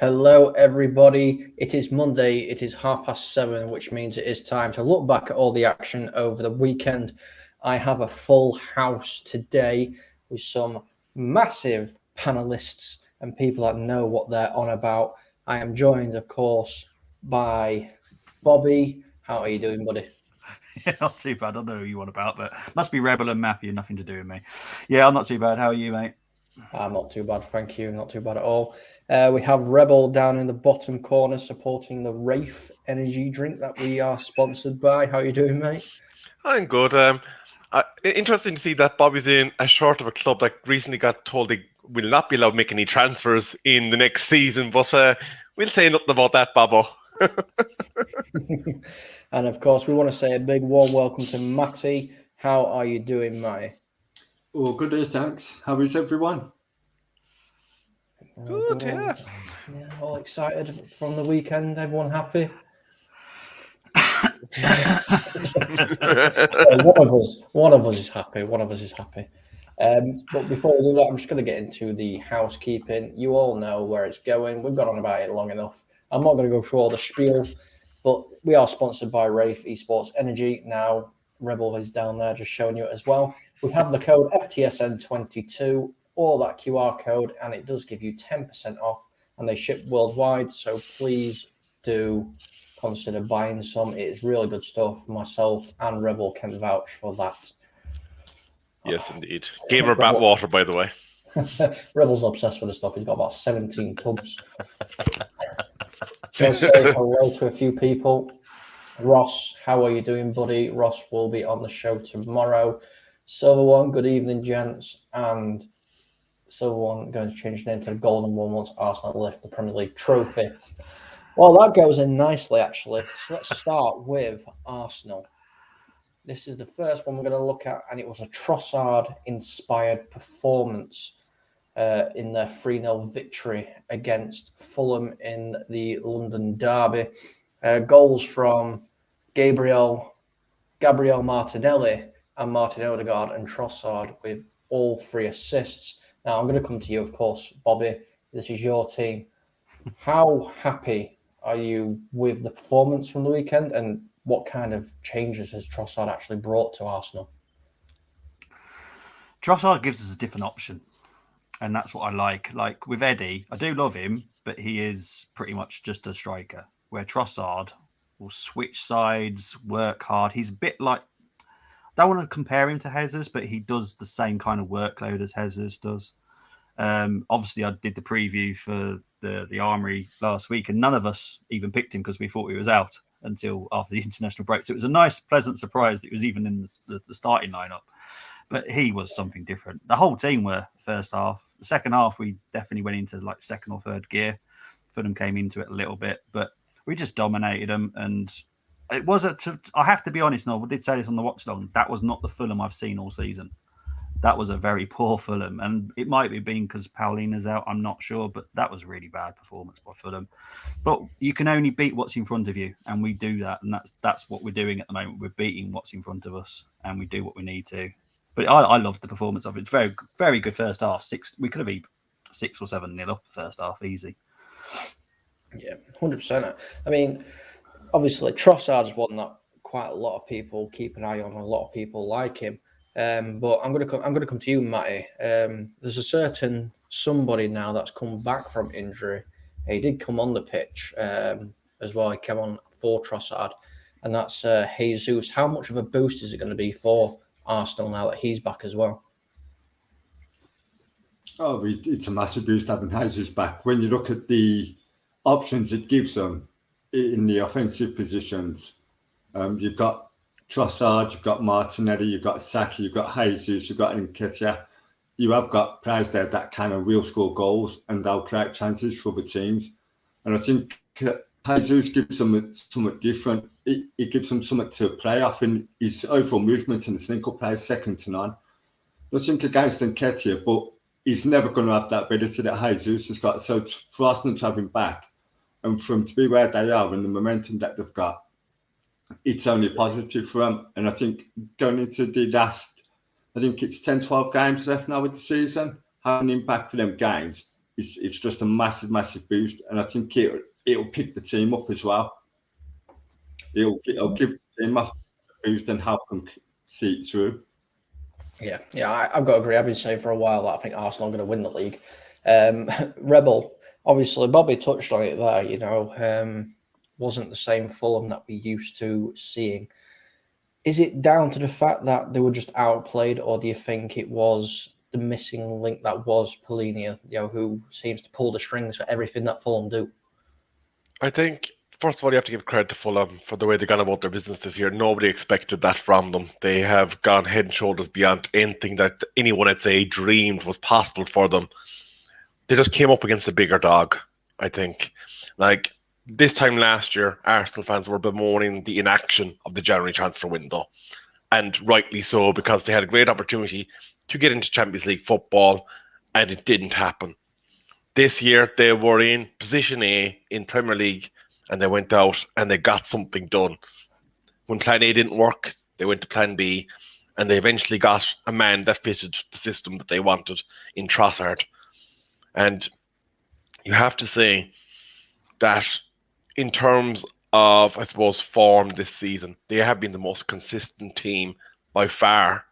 Hello, everybody. It is Monday. It is 7:30, which means it is time to look back at all the action over the weekend. I have a full house today with some massive panelists and people that know what they're on about. I am joined, of course, by Bobby. How are you doing, buddy? Yeah, not too bad. I don't know who you want about, but must be Rebel and Matthew. Nothing to do with me. Yeah, I'm not too bad. How are you, mate? I'm not too bad, thank you. Not too bad at all. We have Rebel down in the bottom corner supporting the Rafe energy drink that we are sponsored by. How are you doing, mate? I'm good. Interesting to see that Bobby's in a short of a club that recently got told they will not be allowed to make any transfers in the next season. But we'll say nothing about that, Bobo. And of course, we want to say a big warm welcome to Matty. How are you doing, Matty? Oh, good day, thanks. How is everyone? Good, yeah. All excited from the weekend. Everyone happy? One of us is happy. One of us is happy. But before we do that, I'm just going to get into the housekeeping. You all know where it's going. We've gone on about it long enough. I'm not going to go through all the spiel, but we are sponsored by Rafe Esports Energy. Now, Rebel is down there just showing you it as well. We have the code FTSN22 or that QR code, and it does give you 10% off, and they ship worldwide. So please do consider buying some. It's really good stuff. Myself and Rebel can vouch for that. Yes, indeed. Gamer Batwater, by the way. Rebel's obsessed with the stuff. He's got about 17 tubs. Just say hello to a few people. Ross, how are you doing, buddy? Ross will be on the show tomorrow. Silver One, good evening, gents. And Silver One going to change his name to the Golden One once Arsenal lift the Premier League trophy. Well, that goes in nicely, actually. So let's start with Arsenal. This is the first one we're going to look at, and it was a Trossard-inspired performance in their 3-0 victory against Fulham in the London derby. Goals from Gabriel Martinelli and Martin Odegaard and Trossard with all 3 assists. Now, I'm going to come to you, of course, Bobby. This is your team. How happy are you with the performance from the weekend, and what kind of changes has Trossard actually brought to Arsenal? Trossard gives us a different option, and that's what I like. Like with Eddie, I do love him, but he is pretty much just a striker, where Trossard will switch sides, work hard. He's a bit like, I don't want to compare him to Jesus, but he does the same kind of workload as Jesus does. Obviously, I did the preview for the Armory last week, and none of us even picked him because we thought he was out until after the international break. So it was a nice, pleasant surprise that he was even in the starting lineup. But he was something different. The whole team were first half. The second half, we definitely went into like second or third gear. Fulham came into it a little bit, but we just dominated them. And it wasn't. I have to be honest, Noel, we did say this on the watch long. That was not the Fulham I've seen all season. That was a very poor Fulham, and it might be been because Paulina's out. I'm not sure, but that was a really bad performance by Fulham. But you can only beat what's in front of you, and we do that, and that's what we're doing at the moment. We're beating what's in front of us, and we do what we need to. But I loved the performance of it. It's very, very good first half. We could have been 6 or 7-0 up the first half, easy. Yeah, 100%. I mean, obviously, Trossard's one that quite a lot of people keep an eye on. A lot of people like him. But I'm going to come to you, Matty. There's a certain somebody now that's come back from injury. He did come on the pitch as well. He came on for Trossard, and that's Jesus. How much of a boost is it going to be for Arsenal now that he's back as well? Oh, it's a massive boost having Jesus back. When you look at the options it gives them in the offensive positions, you've got Trossard, you've got Martinelli, you've got Saka, you've got Jesus, you've got Nketiah. You have got players there that kind of will score goals and they'll create chances for the teams. And I think Jesus gives them something different. It gives them something to play off, and his overall movement and his link-up play is second to none. Nothing against Nketiah, but he's never going to have that ability that Jesus has got. So for Arsenal to have him back and for him to be where they are and the momentum that they've got, it's only positive for them. And I think going into the last, I think it's 10, 12 games left now with the season, having an impact for them games it's just a massive, massive boost. And I think it'll pick the team up as well. It'll give the team a boost and help them see it through. Yeah, I've got to agree. I've been saying for a while that I think Arsenal are going to win the league. Rebel, obviously, Bobby touched on it there, wasn't the same Fulham that we used to seeing. Is it down to the fact that they were just outplayed, or do you think it was the missing link that was Polina, who seems to pull the strings for everything that Fulham do? I think, first of all, you have to give credit to Fulham for the way they got about their business this year. Nobody expected that from them. They have gone head and shoulders beyond anything that anyone, I'd say, dreamed was possible for them. They just came up against a bigger dog, I think. Like, this time last year, Arsenal fans were bemoaning the inaction of the January transfer window. And rightly so, because they had a great opportunity to get into Champions League football, and it didn't happen. This year, they were in position A in Premier League, and they went out and they got something done. When plan A didn't work, they went to plan B, and they eventually got a man that fitted the system that they wanted in Trossard. And you have to say that in terms of, I suppose, form this season, they have been the most consistent team by far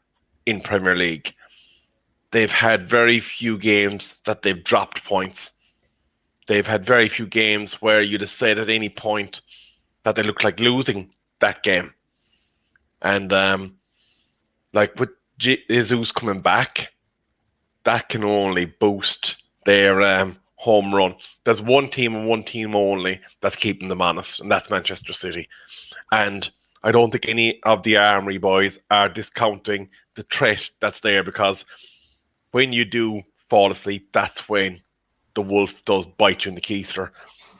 in Premier League. They've had very few games that they've dropped points. They've had very few games where you'd have said at any point that they look like losing that game. And like with Jesus coming back, that can only boost their home run. There's one team and one team only that's keeping them honest, and that's Manchester City. And I don't think any of the Armory boys are discounting the threat that's there, because when you do fall asleep, that's when the wolf does bite you in the keister.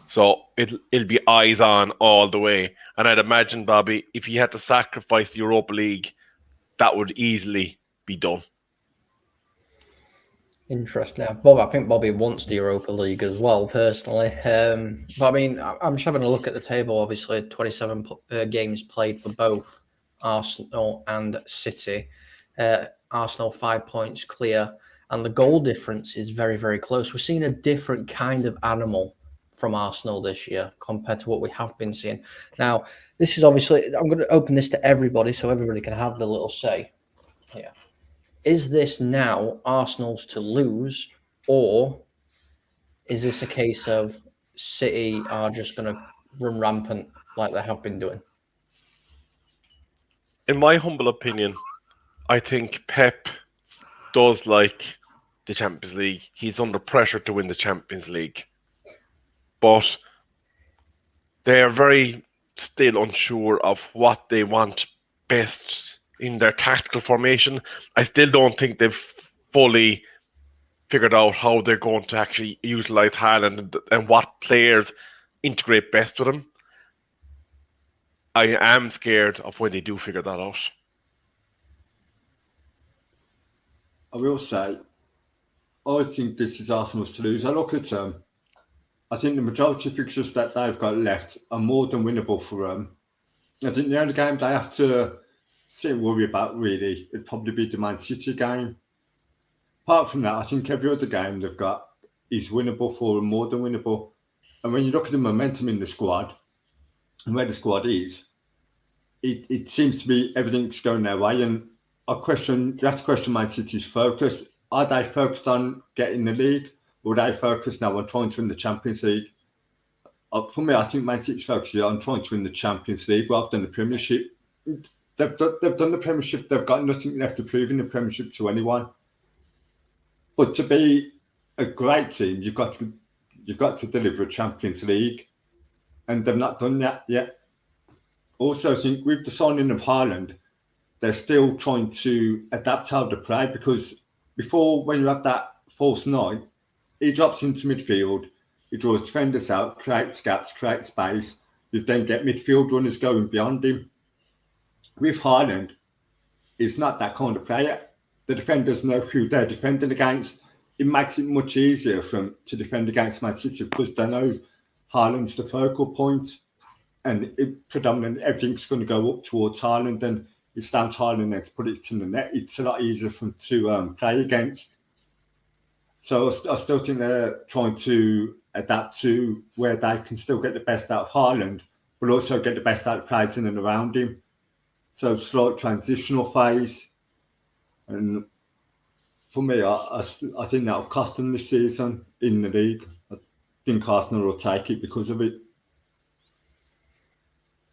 So it'll be eyes on all the way. And I'd imagine, Bobby, if you had to sacrifice the Europa League, that would easily be done. Interesting. Now, Bob, I think Bobby wants the Europa League as well, personally. But I mean, I'm just having a look at the table. Obviously, 27 games played for both Arsenal and City. Arsenal 5 points clear, and the goal difference is very, very close. We're seeing a different kind of animal from Arsenal this year compared to what we have been seeing. Now, this is obviously, I'm going to open this to everybody so everybody can have the little say. Yeah. Is this now Arsenal's to lose, or is this a case of City are just going to run rampant like they have been doing? In my humble opinion, I think Pep does like the Champions League. He's under pressure to win the Champions League. But they are very still unsure of what they want best in their tactical formation. I still don't think they've fully figured out how they're going to actually utilize Haaland and what players integrate best with him. I am scared of when they do figure that out. I will say, I think this is Arsenal's to lose. I look at I think the majority of fixtures that they've got left are more than winnable for them. I think the only game they have to sit and worry about, really, it'd probably be the Man City game. Apart from that, I think every other game they've got is winnable for them, more than winnable. And when you look at the momentum in the squad and where the squad is, it seems to be everything's going their way. And you have to question Man City's focus. Are they focused on getting the league, or are they focused now on trying to win the Champions League? For me, I think Man City's focused on trying to win the Champions League rather than the Premiership. They've done the Premiership. They've got nothing left to prove in the Premiership to anyone. But to be a great team, you've got to deliver a Champions League, and they've not done that yet. Also, I think with the signing of Haaland, they're still trying to adapt how to play, because before, when you have that false nine, he drops into midfield, he draws defenders out, creates gaps, creates space. You then get midfield runners going beyond him. With Haaland, he's not that kind of player. The defenders know who they're defending against. It makes it much easier for them to defend against Man City, because they know Haaland's the focal point, and predominantly everything's going to go up towards Haaland, and it's down to Haaland then to put it in the net. It's a lot easier for them to play against. So I still think they're trying to adapt to where they can still get the best out of Haaland, but also get the best out of players in and around him. So slight transitional phase. And for me, I think that'll cost them this season in the league. I think Arsenal will take it because of it.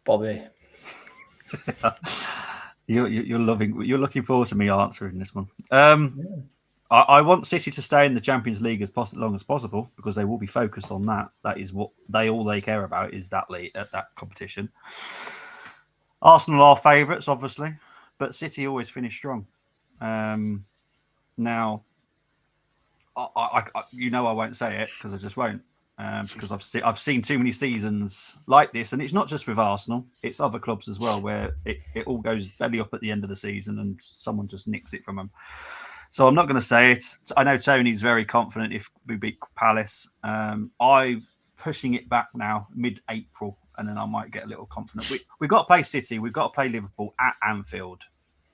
Bobby. You're looking forward to me answering this one. I want City to stay in the Champions League as long as possible because they will be focused on that. That is what they care about is that that competition. Arsenal are favourites, obviously, but City always finish strong. Now, I won't say it because I just won't. Because I've seen too many seasons like this, and it's not just with Arsenal; it's other clubs as well, where it all goes belly up at the end of the season, and someone just nicks it from them. So I'm not going to say it. I know Tony's very confident if we beat Palace. I'm pushing it back now, mid-April, and then I might get a little confident. We've got to play City, we've got to play Liverpool at Anfield,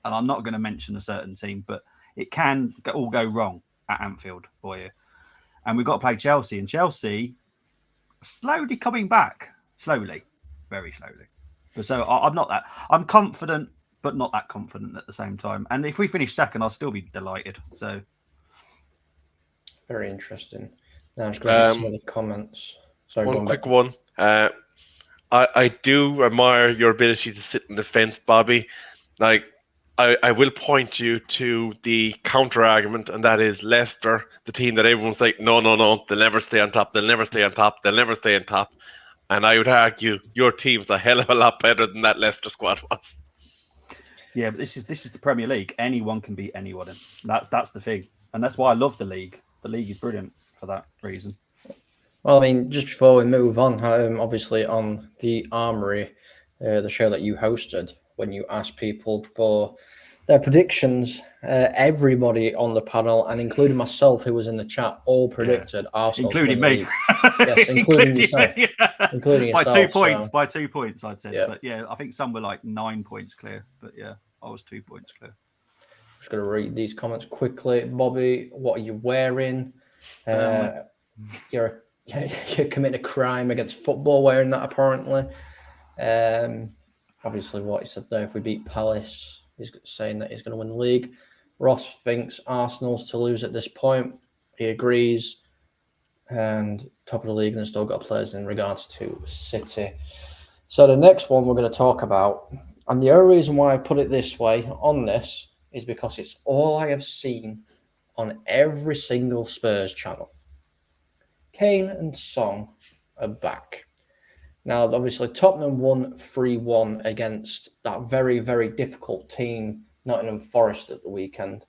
and I'm not going to mention a certain team, but it can all go wrong at Anfield for you. And we've got to play Chelsea, and Chelsea slowly coming back, very slowly. So I'm confident, but not that confident at the same time. And if we finish second, I'll still be delighted. So very interesting. Now I'm just going to read some of the comments. Sorry, one quick one. I do admire your ability to sit in the fence, Bobby. Like, I will point you to the counter argument, and that is Leicester, the team that everyone's like, no, they'll never stay on top, they'll never stay on top, they'll never stay on top. And I would argue your team's a hell of a lot better than that Leicester squad was. Yeah, but this is the Premier League. Anyone can beat anyone. And that's the thing. And that's why I love the league. The league is brilliant for that reason. Well, I mean, just before we move on, obviously on the Armory, the show that you hosted, when you asked people for their predictions, everybody on the panel, and including myself, who was in the chat, all predicted Arsenal. Including me. Yes, including yourself. Yeah. Including yourself. By 2 points, I'd say. Yeah. But yeah, I think some were like 9 points clear. But yeah, I was 2 points clear. I'm just going to read these comments quickly. Bobby, what are you wearing? You're committing a crime against football wearing that, apparently. Obviously, what he said there, if we beat Palace, he's saying that he's going to win the league. Ross thinks Arsenal's to lose at this point. He agrees. And top of the league, and they've still got players in regards to City. So the next one we're going to talk about, and the only reason why I put it this way on this is because it's all I have seen on every single Spurs channel. Kane and Son are back. Now, obviously, Tottenham won 3-1 against that very, very difficult team, Nottingham Forest, at the weekend.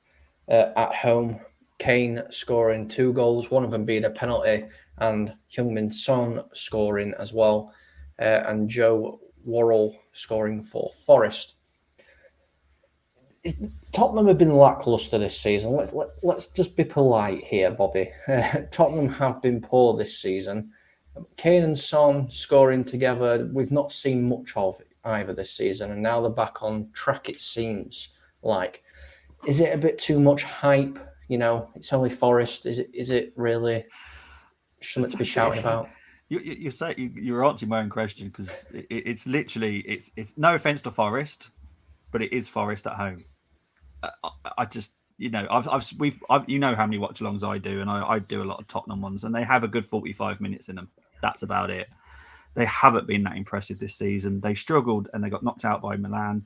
At home, Kane scoring 2 goals, one of them being a penalty, and Heung-min Son scoring as well, and Joe Worrell scoring for Forest. Tottenham have been lacklustre this season. Let's just be polite here, Bobby. Tottenham have been poor this season. Kane and Son scoring together, we've not seen much of either this season, and now they're back on track, it seems like. Is it a bit too much hype? You know, it's only Forest. Is it really something to be shouting about? You're answering my own question because it's literally it's no offense to Forest, but it is Forest at home. I just, you know, I've you know how many watch-alongs I do, and I do a lot of Tottenham ones, and they have a good 45 minutes in them. That's about it. They haven't been that impressive this season. They struggled, and they got knocked out by Milan.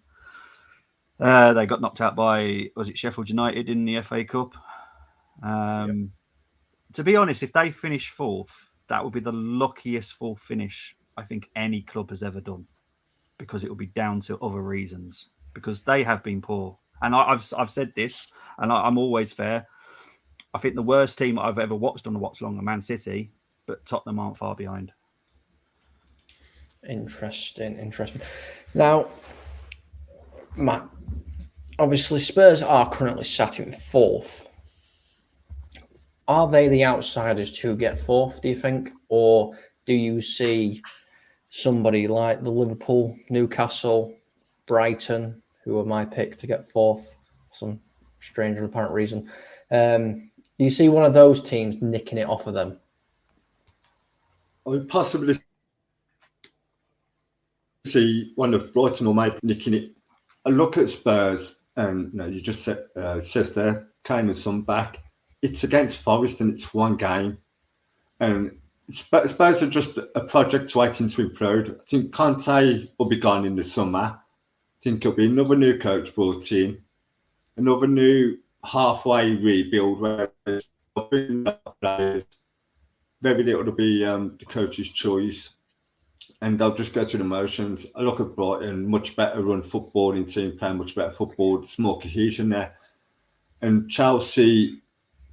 They got knocked out by, was it Sheffield United in the FA Cup? To be honest, if they finish fourth, that would be the luckiest fourth finish I think any club has ever done, because it will be down to other reasons, because they have been poor. And I've said this, and I'm always fair. I think the worst team I've ever watched on the watch along are Man City, but Tottenham aren't far behind. Interesting. Now, Matt, obviously Spurs are currently sat in fourth. Are they the outsiders to get fourth, do you think? Or do you see somebody like the Liverpool, Newcastle, Brighton, who are my pick to get fourth, for some strange and apparent reason? Do you see one of those teams nicking it off of them? I would possibly see one of Brighton or maybe nicking it. I look at Spurs, and you just says there, Kane and Son back. It's against Forest, and it's one game, and Spurs are just a project waiting to improve. I think Conte will be gone in the summer. I think there'll be another new coach brought in, another new halfway rebuild where there's players. Very little to be the coach's choice, and they'll just go through the motions. I look at Brighton, much better run footballing team, playing much better football, there's more cohesion there. And Chelsea,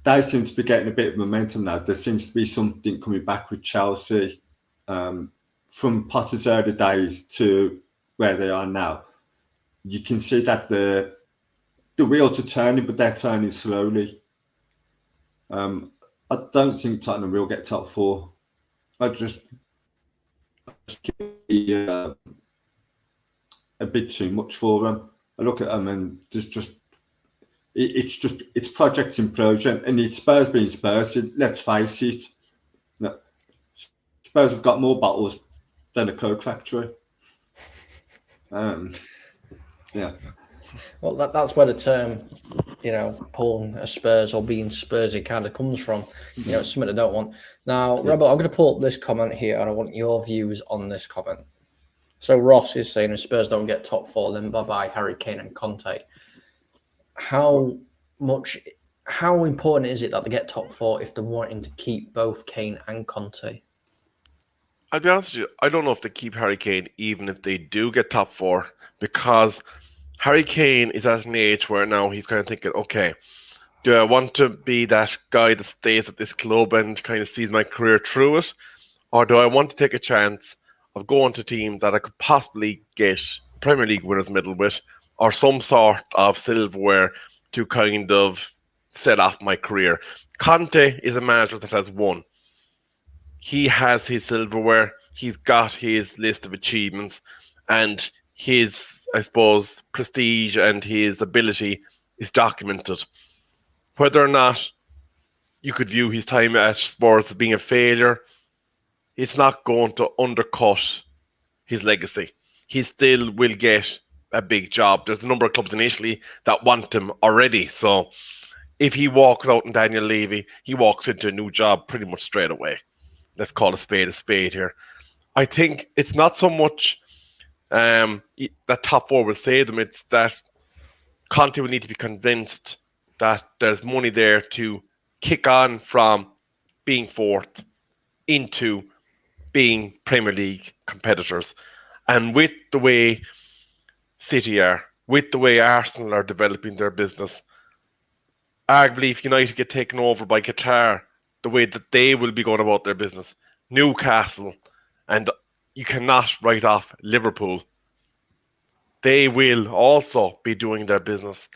they seem to be getting a bit of momentum now. There seems to be something coming back with Chelsea from Potter's early days to where they are now. You can see that the wheels are turning, but they're turning slowly. I don't think Tottenham will get top four. I just a bit too much for them. I look at them and it's project implosion, and it's Spurs being Spurs. Let's face it, Spurs have got more bottles than a Coke factory. Yeah. Well, that's where the term, pulling a Spurs or being Spursy kind of comes from. It's something I don't want. Now, Yes. Robert, I'm going to pull up this comment here, and I want your views on this comment. So Ross is saying if Spurs don't get top four, then bye-bye Harry Kane and Conte. How important is it that they get top four if they're wanting to keep both Kane and Conte? I'll be honest with you, I don't know if they keep Harry Kane even if they do get top four, because Harry Kane is at an age where now he's kind of thinking, okay, do I want to be that guy that stays at this club and kind of sees my career through it? Or do I want to take a chance of going to a team that I could possibly get Premier League winners medal with, or some sort of silverware to kind of set off my career? Conte is a manager that has won. He has his silverware, he's got his list of achievements, and his, I suppose, prestige and his ability is documented. Whether or not you could view his time at Spurs as being a failure, it's not going to undercut his legacy. He still will get a big job. There's a number of clubs in Italy that want him already. So if he walks out in Daniel Levy, he walks into a new job pretty much straight away. Let's call a spade here. I think it's not so much that top four will save them. It's that Conte will need to be convinced that there's money there to kick on from being fourth into being Premier League competitors. And with the way City are, with the way Arsenal are developing their business, arguably if United get taken over by Qatar, the way that they will be going about their business, Newcastle, and you cannot write off Liverpool, they will also be doing their business.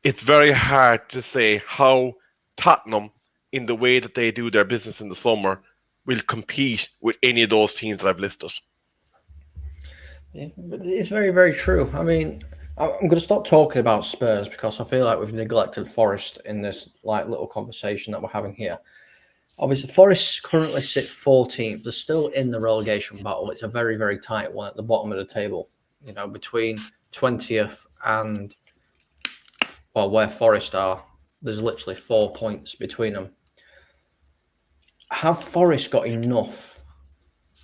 It's very hard to say how Tottenham, in the way that they do their business in the summer, will compete with any of those teams that I've listed. Yeah, it's very, very true. I mean, I'm going to stop talking about Spurs because I feel like we've neglected Forest in this little conversation that we're having here. Obviously, Forest currently sit 14th. They're still in the relegation battle. It's a very, very tight one at the bottom of the table. Between 20th and where Forest are, there's literally 4 points between them. Have Forest got enough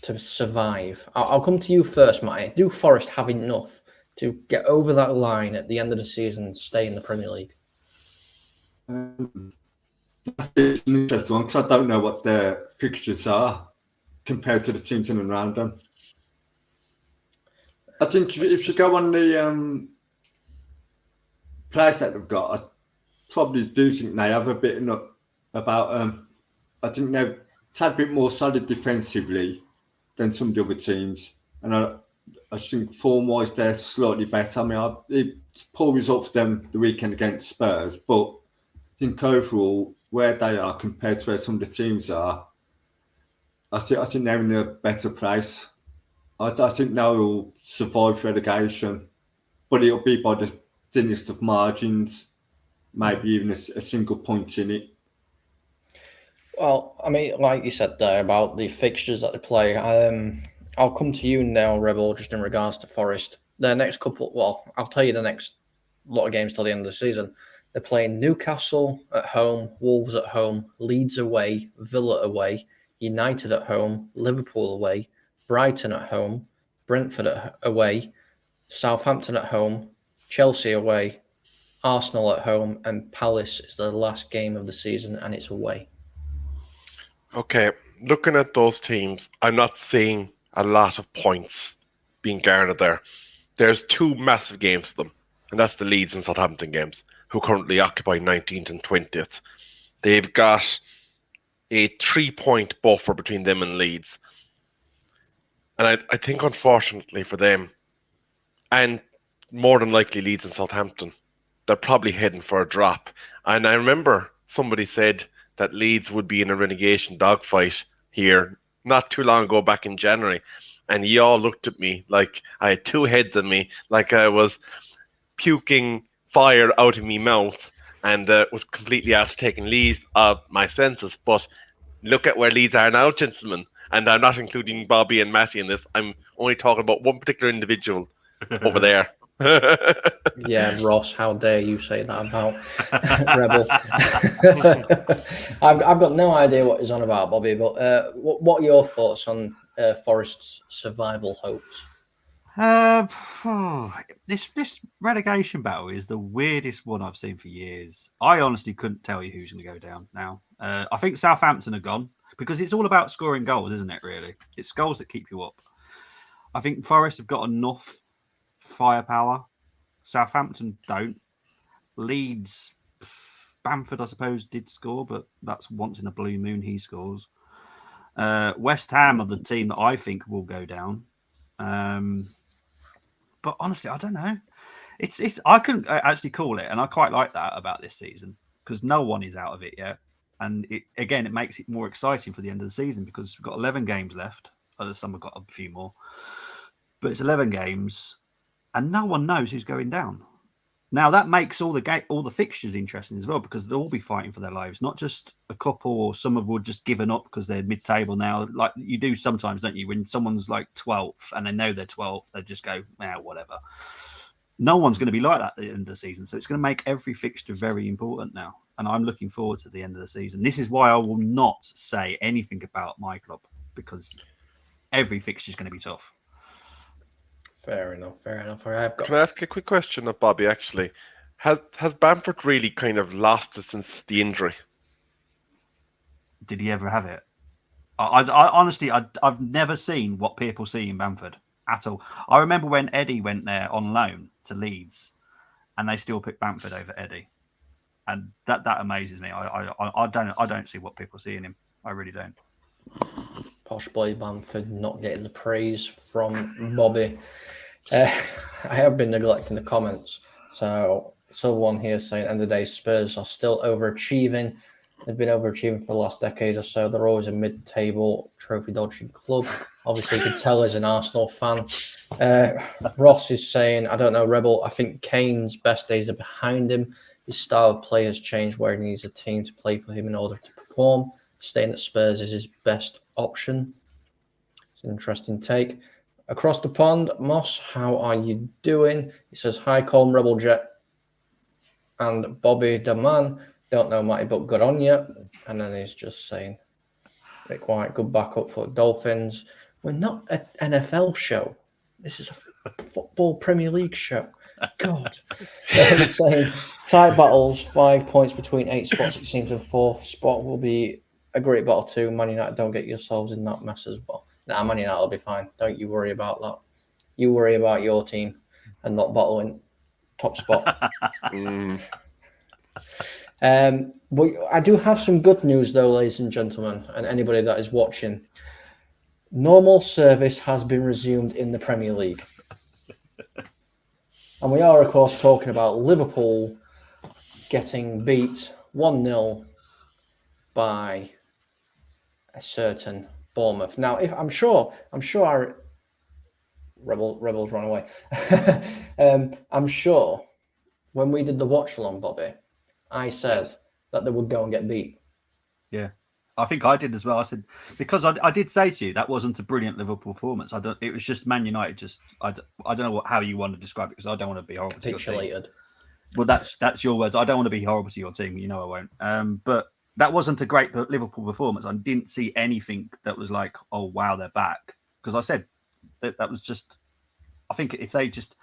to survive? I'll come to you first, Matty. Do Forest have enough to get over that line at the end of the season and stay in the Premier League? That's an interesting one because I don't know what their fixtures are compared to the teams in and around them. I think if you go on the players that they've got, I probably do think they have a bit about I think they're a tad bit more solid defensively than some of the other teams, and I think form-wise they're slightly better. I mean, it's a poor result for them the weekend against Spurs, but I think overall where they are compared to where some of the teams are, I think they're in a better place. I think they will survive relegation, but it'll be by the thinnest of margins, maybe even a single point in it. Well, I mean, like you said there about the fixtures that they play, I'll come to you now, Rebel, just in regards to Forest. Their next couple, well, I'll tell you the next lot of games till the end of the season. They're playing Newcastle at home, Wolves at home, Leeds away, Villa away, United at home, Liverpool away, Brighton at home, Brentford away, Southampton at home, Chelsea away, Arsenal at home, and Palace is the last game of the season, and it's away. Okay, looking at those teams, I'm not seeing a lot of points being garnered there. There's two massive games to them, and that's the Leeds and Southampton games, who currently occupy 19th and 20th. They've got a 3-point buffer between them and Leeds. And I think, unfortunately for them, and more than likely Leeds and Southampton, they're probably heading for a drop. And I remember somebody said that Leeds would be in a relegation dogfight here not too long ago, back in January. And you all looked at me like I had two heads in me, like I was puking fire out of me mouth, and was completely after taking Leeds my senses. But look at where Leeds are now, gentlemen. And I'm not including Bobby and Matty in this. I'm only talking about one particular individual over there. Yeah, Ross, how dare you say that about Rebel? I've got no idea what he's on about, Bobby, but what are your thoughts on Forest's survival hopes? This relegation battle is the weirdest one I've seen for years. I honestly couldn't tell you who's going to go down now. I think Southampton are gone because it's all about scoring goals, isn't it, really? It's goals that keep you up. I think Forest have got enough firepower. Southampton don't. Leeds, Bamford, I suppose, did score, but that's once in a blue moon he scores. West Ham are the team that I think will go down. But honestly, I don't know. It's I couldn't actually call it, and I quite like that about this season because no one is out of it yet. And it makes it more exciting for the end of the season because we've got 11 games left. Some have got a few more, but it's 11 games, and no one knows who's going down. Now that makes all the fixtures interesting as well because they'll all be fighting for their lives, not just a couple or some of would just given up because they're mid-table now, like you do sometimes, don't you? When someone's like 12th and they know they're 12th, they just go, whatever. No one's going to be like that at the end of the season, so it's going to make every fixture very important now. And I'm looking forward to the end of the season. This is why I will not say anything about my club because every fixture is going to be tough. Fair enough. Can I ask a quick question of Bobby, actually? Has Bamford really kind of lost it since the injury? Did he ever have it? I honestly, I've never seen what people see in Bamford at all. I remember when Eddie went there on loan to Leeds and they still picked Bamford over Eddie. And that amazes me. I don't see what people see in him. I really don't. Posh boy Bamford not getting the praise from Bobby. I have been neglecting the comments. So someone here saying, end of the day, Spurs are still overachieving. They've been overachieving for the last decade or so. They're always a mid-table trophy dodging club. Obviously, you could tell he's an Arsenal fan. Ross is saying, I don't know, Rebel, I think Kane's best days are behind him. His style of play has changed where he needs a team to play for him in order to perform. Staying at Spurs is his best option. It's an interesting take. Across the pond, Moss, how are you doing? He says, hi, Colm Rebel Jet and Bobby the Man. Don't know Matty, but good on you. And then he's just saying, Rick White, good backup for Dolphins. We're not an NFL show. This is a football Premier League show. God. He's saying, tight battles, 5 points between 8 spots. It seems in fourth spot will be a great battle too. Man United, don't get yourselves in that mess as well. Nah, Man United will be fine. Don't you worry about that. You worry about your team and not battling top spot. But I do have some good news though, ladies and gentlemen, and anybody that is watching. Normal service has been resumed in the Premier League. And we are, of course, talking about Liverpool getting beat 1-0 by a certain Bournemouth. Now, if I'm sure our Rebels run away. I'm sure when we did the watch along, Bobby, I said that they would go and get beat. Yeah. I think I did as well. I said, because I did say to you that wasn't a brilliant Liverpool performance. It was just Man United. I don't know how you want to describe it, because I don't want to be horrible to your team. Capitulated. Well, that's your words. I don't want to be horrible to your team. You know I won't. But that wasn't a great Liverpool performance. I didn't see anything that was like, oh wow, they're back. Because I said that was just. I think if they just.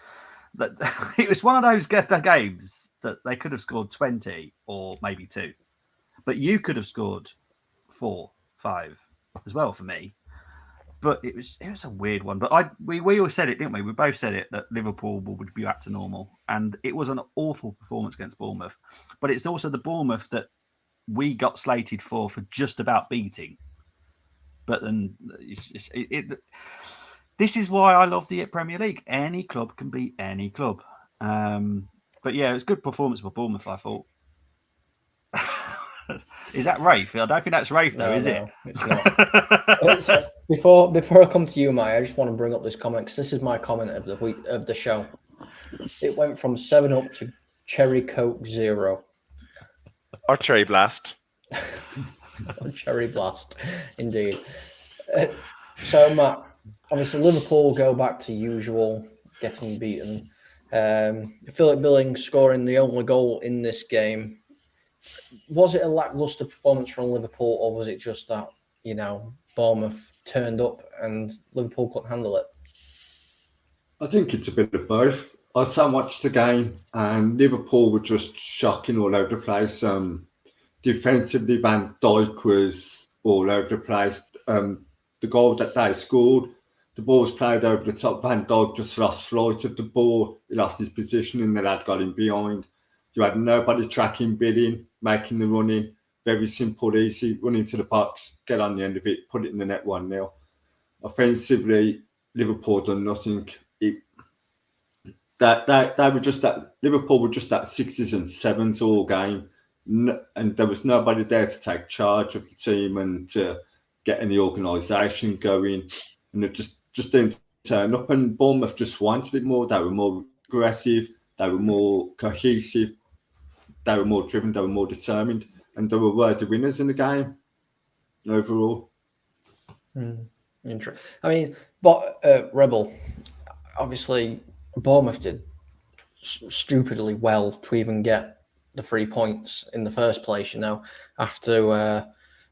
That it was one of those games that they could have scored 20 or maybe 2, but you could have scored 4, 5 as well for me. But it was a weird one. But we all said it, didn't we? We both said it, that Liverpool would be back to normal, and it was an awful performance against Bournemouth. But it's also the Bournemouth that we got slated for just about beating. But then this is why I love the Premier League. Any club can beat any club. But yeah, it was a good performance for Bournemouth, I thought. Is that Rafe? I don't think that's Rafe, though, is it? It's not. Before I come to you, Mike, I just want to bring up this comment, because this is my comment of the week of the show. It went from 7-Up to Cherry Coke 0. Or Cherry Blast. Cherry Blast, indeed. So, Matt, obviously Liverpool go back to usual, getting beaten. Philip Billing scoring the only goal in this game. Was it a lackluster performance from Liverpool, or was it just that, Bournemouth turned up and Liverpool couldn't handle it? I think it's a bit of both. I so watched the game, and Liverpool were just shocking all over the place. Defensively, Van Dijk was all over the place. The goal that they scored, the ball was played over the top. Van Dijk just lost flight of the ball. He lost his position, and the lad got him behind. You had nobody tracking Billing, making the run in. Very simple, easy, run into the box, get on the end of it, put it in the net 1-0. Offensively, Liverpool done nothing. They were just that. Liverpool were just at 6s and 7s all game, and there was nobody there to take charge of the team and to get any organisation going. And it just didn't turn up. And Bournemouth just wanted it more. They were more aggressive. They were more cohesive. They were more driven. They were more determined. And they were worthy winners in the game overall. Interesting. I mean, but Rebel, obviously, Bournemouth did stupidly well to even get the 3 points in the first place, after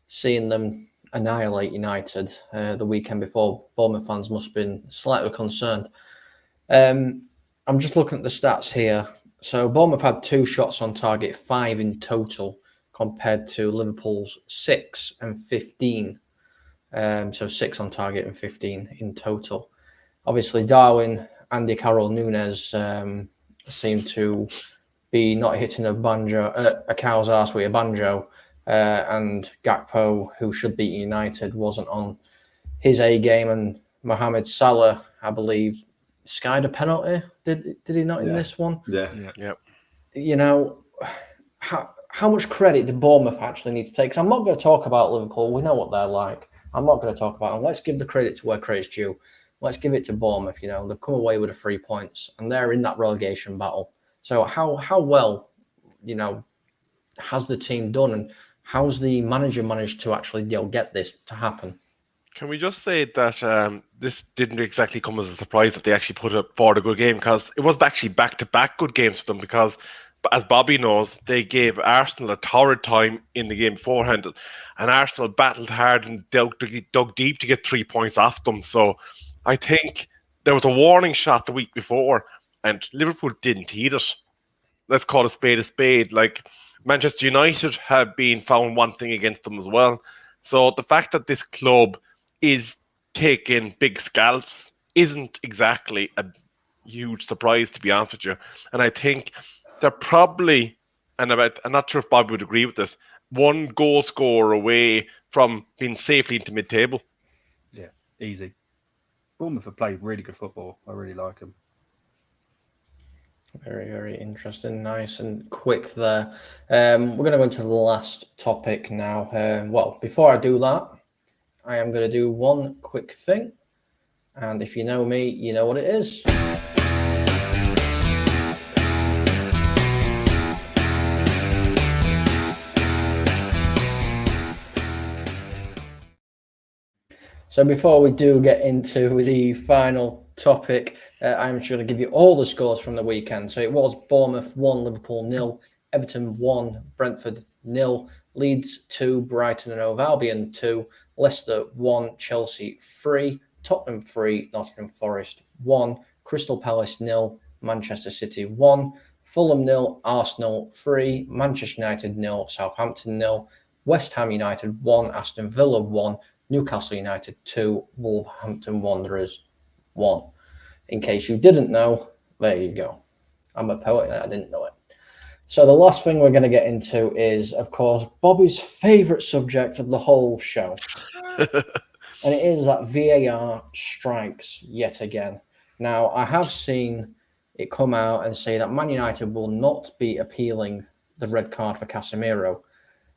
seeing them annihilate United the weekend before. Bournemouth fans must have been slightly concerned. I'm just looking at the stats here. So Bournemouth had 2 shots on target, 5 in total, compared to Liverpool's 6 and 15. So 6 on target and 15 in total. Obviously, Darwin, Andy Carroll, Nunes seem to be not hitting a cow's arse with a banjo. And Gakpo, who should beat United, wasn't on his A game. And Mohamed Salah, I believe, skied a penalty. Did he not in this one? Yeah. How much credit do Bournemouth actually need to take? Because I'm not going to talk about Liverpool. We know what they're like. I'm not going to talk about them. Let's give the credit to where credit's due. Let's give it to Bournemouth. They've come away with the 3 points, and they're in that relegation battle. So how well, has the team done, and how's the manager managed to actually get this to happen? Can we just say that this didn't exactly come as a surprise that they actually put up for a good game, because it was actually back-to-back good games for them, because as Bobby knows, they gave Arsenal a torrid time in the game beforehand, and Arsenal battled hard and dug deep to get 3 points off them. So I think there was a warning shot the week before, and Liverpool didn't heed it. Let's call a spade a spade. Like, Manchester United have been found wanting against them as well. So the fact that this club is taking big scalps isn't exactly a huge surprise, to be honest with you. And I think they're probably, I'm not sure if Bobby would agree with this, 1 goal scorer away from being safely into mid-table. Yeah, easy. Bournemouth have played really good football. I really like them. Very, very interesting. Nice and quick there. We're going to go into the last topic now. Well, before I do that, I am going to do one quick thing. And if you know me, you know what it is. So before we do get into the final topic, I'm just going to give you all the scores from the weekend. So it was Bournemouth 1, Liverpool 0, Everton 1, Brentford 0, Leeds 2, Brighton and Hove Albion 2, Leicester 1, Chelsea 3, Tottenham 3, Nottingham Forest 1, Crystal Palace 0, Manchester City 1, Fulham 0, Arsenal 3, Manchester United 0, Southampton 0, West Ham United 1, Aston Villa 1, Newcastle United 2, Wolverhampton Wanderers 1. In case you didn't know, there you go. I'm a poet and I didn't know it. So the last thing we're going to get into is, of course, Bobby's favourite subject of the whole show. And it is that VAR strikes yet again. Now, I have seen it come out and say that Man United will not be appealing the red card for Casemiro.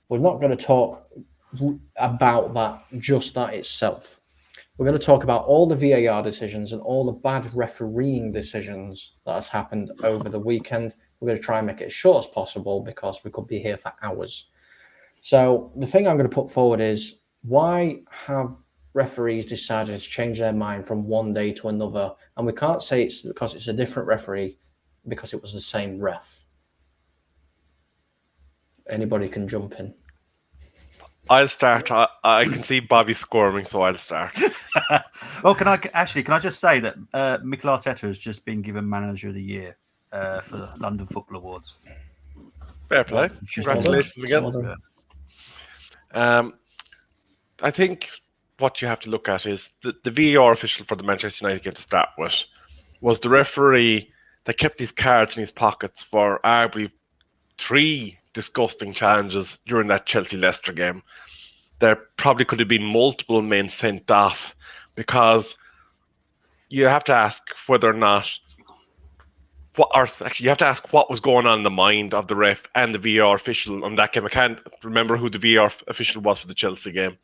We're not going to talk about that, just that itself. We're going to talk about all the VAR decisions and all the bad refereeing decisions that has happened over the weekend. We're going to try and make it as short as possible because we could be here for hours. So the thing I'm going to put forward is, why have referees decided to change their mind from one day to another? And we can't say it's because it's a different referee, because it was the same ref. Anybody can jump in. I'll start. I can see Bobby squirming, so I'll start. Well, can I just say that Mikel Arteta has just been given Manager of the Year for the London Football Awards. Fair play. Congratulations again. Well, I think what you have to look at is the VAR official for the Manchester United game to start with was the referee that kept his cards in his pockets for arguably 3 disgusting challenges during that Chelsea-Leicester game. There probably could have been multiple men sent off, because you have to ask whether or not you have to ask what was going on in the mind of the ref and the VAR official on that game. I can't remember who the VAR official was for the Chelsea game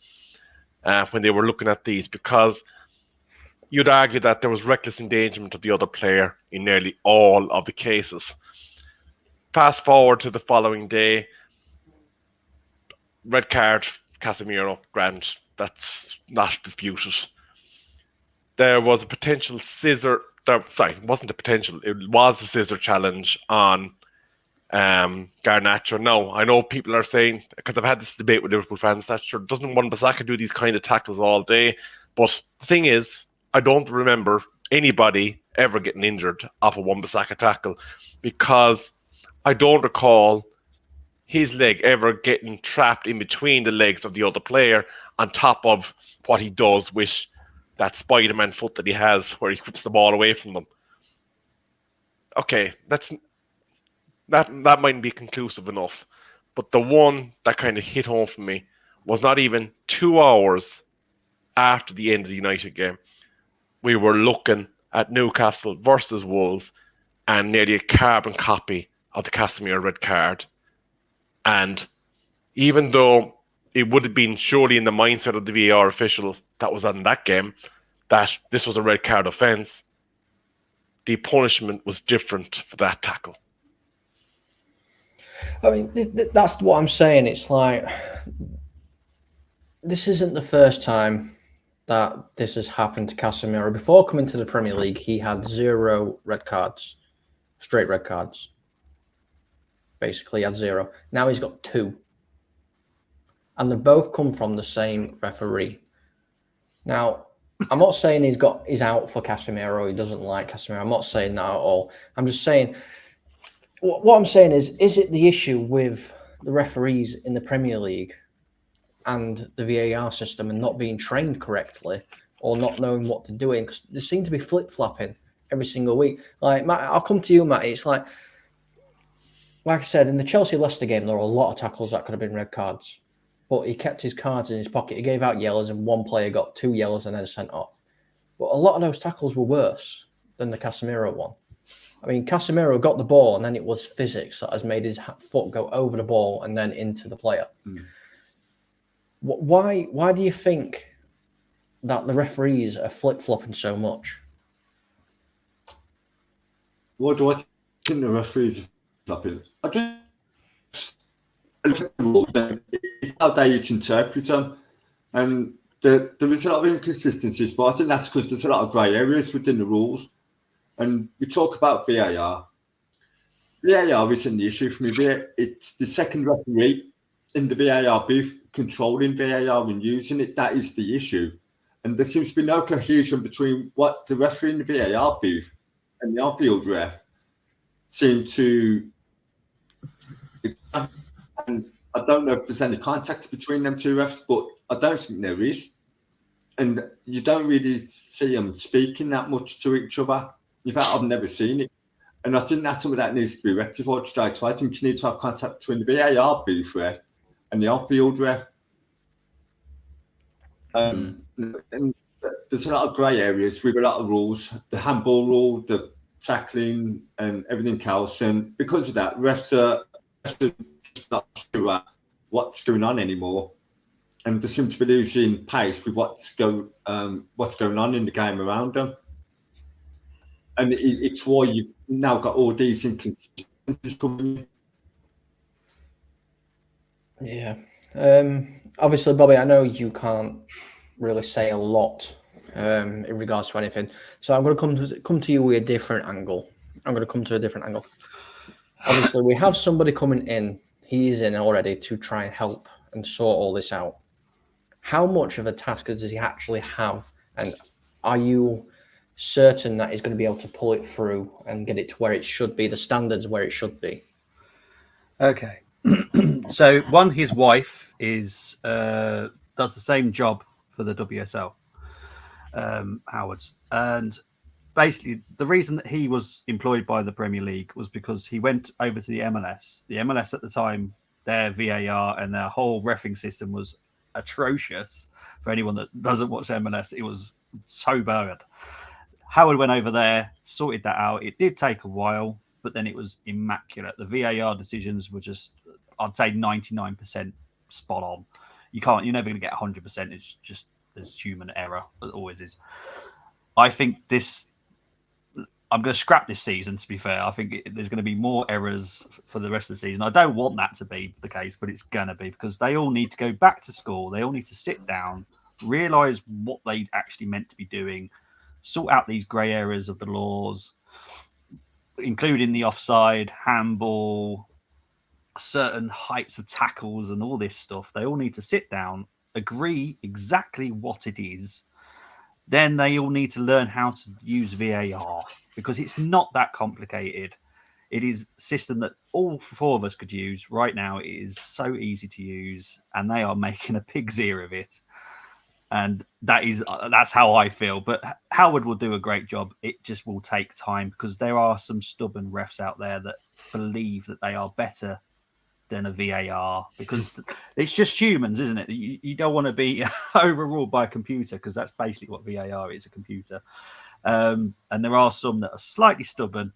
when they were looking at these, because you'd argue that there was reckless endangerment of the other player in nearly all of the cases. Fast forward to the following day, red card, Casemiro, grand, that's not disputed. There was a potential it wasn't a potential, it was a scissor challenge on Garnacho. No, I know people are saying, because I've had this debate with Liverpool fans, that sure doesn't Wan-Bissaka do these kind of tackles all day? But the thing is, I don't remember anybody ever getting injured off a Wan-Bissaka tackle, because I don't recall his leg ever getting trapped in between the legs of the other player, on top of what he does with that Spider-Man foot that he has, where he whips the ball away from them. Okay, that mightn't be conclusive enough, but the one that kind of hit home for me was not even 2 hours after the end of the United game. We were looking at Newcastle versus Wolves, and nearly a carbon copy of the Casemiro red card. And even though it would have been surely in the mindset of the VAR official that was on that game that this was a red card offence, the punishment was different for that tackle. I mean, that's what I'm saying. It's like, this isn't the first time that this has happened to Casemiro. Before coming to the Premier League, he had 0 red cards, straight red cards. Basically, he had 0. Now he's got 2. And they both come from the same referee. Now, I'm not saying he's out for Casemiro, he doesn't like Casemiro. I'm not saying that at all. I'm just saying, what I'm saying is it the issue with the referees in the Premier League and the VAR system and not being trained correctly, or not knowing what they're doing? Because they seem to be flip-flopping every single week. Like, Matt, I'll come to you, Matt. It's like I said, in the Chelsea-Leicester game, there were a lot of tackles that could have been red cards. But he kept his cards in his pocket. He gave out yellows, and one player got 2 yellows and then sent off. But a lot of those tackles were worse than the Casemiro one. I mean, Casemiro got the ball, and then it was physics that has made his foot go over the ball and then into the player. Why do you think that the referees are flip-flopping so much? What do I think the referees are flopping? I just look at the rules, it's how they each interpret them. And there is a lot of inconsistencies, but I think that's because there's a lot of grey areas within the rules. And we talk about VAR. VAR isn't the issue for me. It's the second referee in the VAR booth controlling VAR and using it. That is the issue. And there seems to be no cohesion between what the referee in the VAR booth and the on-field ref seem to. And I don't know if there's any contact between them two refs, but I don't think there is. And you don't really see them speaking that much to each other. In fact, I've never seen it. And I think that's something that needs to be rectified straight away. I think you need to have contact between the VAR booth ref and the on-field ref. And there's a lot of grey areas with a lot of rules. The handball rule, the tackling, and everything else. And because of that, refs are not sure what's going on anymore. And they seem to be losing pace with what's going on in the game around them. And it's why you've now got all these inconsistencies coming in. Yeah. Obviously, Bobby, I know you can't really say a lot in regards to anything. So I'm going to come to you with a different angle. Obviously, we have somebody coming in. He's in already to try and help and sort all this out. How much of a task does he actually have? And are you certain that he's going to be able to pull it through and get it to where it should be, the standards where it should be? Okay. So one, his wife does the same job for the WSL, Howard's, and basically the reason that he was employed by the Premier League was because he went over to the MLS. The MLS at the time, their VAR and their whole reffing system was atrocious. For anyone that doesn't watch MLS, it was so bad. Howard went over there, sorted that out. It did take a while, but then it was immaculate. The VAR decisions were just, I'd say 99% spot on. You're never going to get 100%. It's just, there's human error. It always is. I think I'm going to scrap this season, to be fair. I think there's going to be more errors for the rest of the season. I don't want that to be the case, but it's going to be, because they all need to go back to school. They all need to sit down, realise what they actually meant to be doing, sort out these grey areas of the laws, including the offside, handball, certain heights of tackles and all this stuff. They all need to sit down, agree exactly what it is. Then they all need to learn how to use VAR, because it's not that complicated. It is a system that all four of us could use right now. It is so easy to use, and they are making a pig's ear of it. And that's how I feel. But Howard will do a great job. It just will take time, because there are some stubborn refs out there that believe that they are better than a VAR, because it's just humans, isn't it? You don't want to be overruled by a computer, because that's basically what VAR is, a computer. And there are some that are slightly stubborn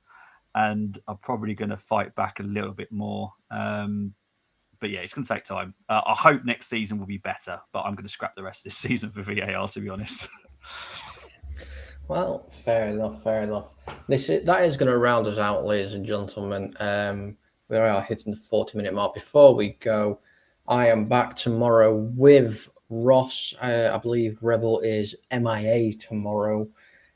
and are probably going to fight back a little bit more. But yeah, it's going to take time. I hope next season will be better, but I'm going to scrap the rest of this season for VAR, to be honest. Well, fair enough. That is going to round us out, ladies and gentlemen. We are hitting the 40-minute mark. Before we go, I am back tomorrow with Ross. I believe Rebel is MIA tomorrow.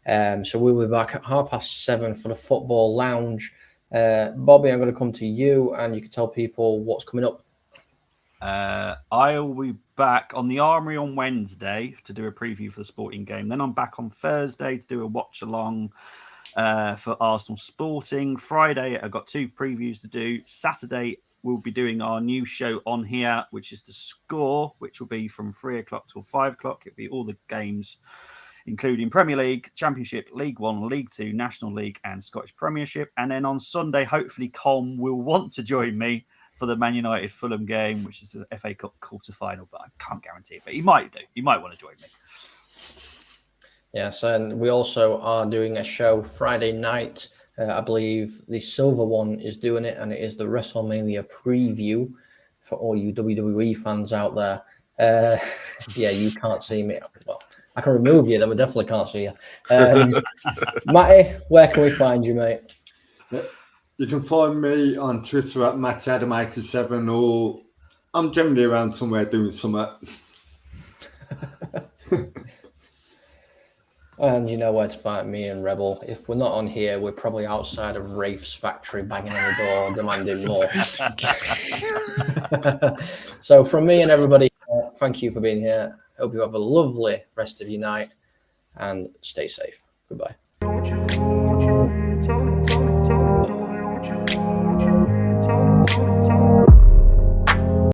So we'll be back at 7:30 for the Football Lounge. Bobby, I'm going to come to you, and you can tell people what's coming up. I'll be back on the Armory on Wednesday to do a preview for the Sporting game. Then I'm back on Thursday to do a watch-along for Arsenal Sporting. Friday, I've got 2 previews to do. Saturday, we'll be doing our new show on here, which is The Score, which will be from 3 o'clock till 5 o'clock. It'll be all the games, including Premier League, Championship, League One, League Two, National League, and Scottish Premiership. And then on Sunday, hopefully, Colm will want to join me for the Man United Fulham game, which is the FA Cup quarter-final, but I can't guarantee it. But he might do. He might want to join me. Yes, and we also are doing a show Friday night. I believe the Silver One is doing it, and it is the WrestleMania preview for all you WWE fans out there. Yeah, you can't see me. Well, I can remove you, then we definitely can't see you. Matty, where can we find you, mate? You can find me on Twitter at MattyAdam87, or I'm generally around somewhere doing something. And you know where to find me and Rebel. If we're not on here, we're probably outside of Rafe's factory banging on the door, demanding more. So from me and everybody, thank you for being here. Hope you have a lovely rest of your night and stay safe. Goodbye.